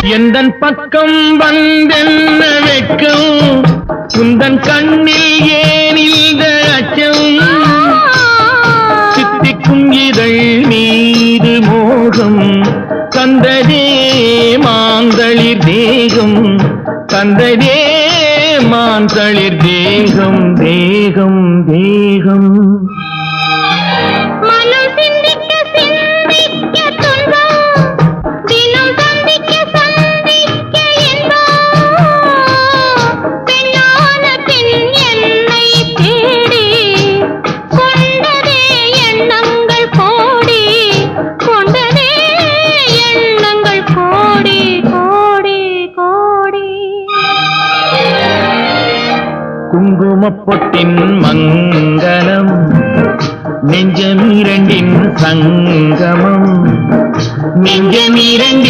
எந்தன் பக்கம் வந்தென்ன வெட்கம் உந்தன் கண்ணில் ஏன் இந்த அச்சம் சித்திக்கும் இதழ் மீது மோகம் தந்ததே மாந்தளிர் தேகம் தந்ததே மாந்தளிர் தேகம் தேகம் தேகம் குங்குமப்பொட்டின் மங்களம் நெஞ்சமீரண்டின் சங்கமம் நெஞ்சமீரண்டின்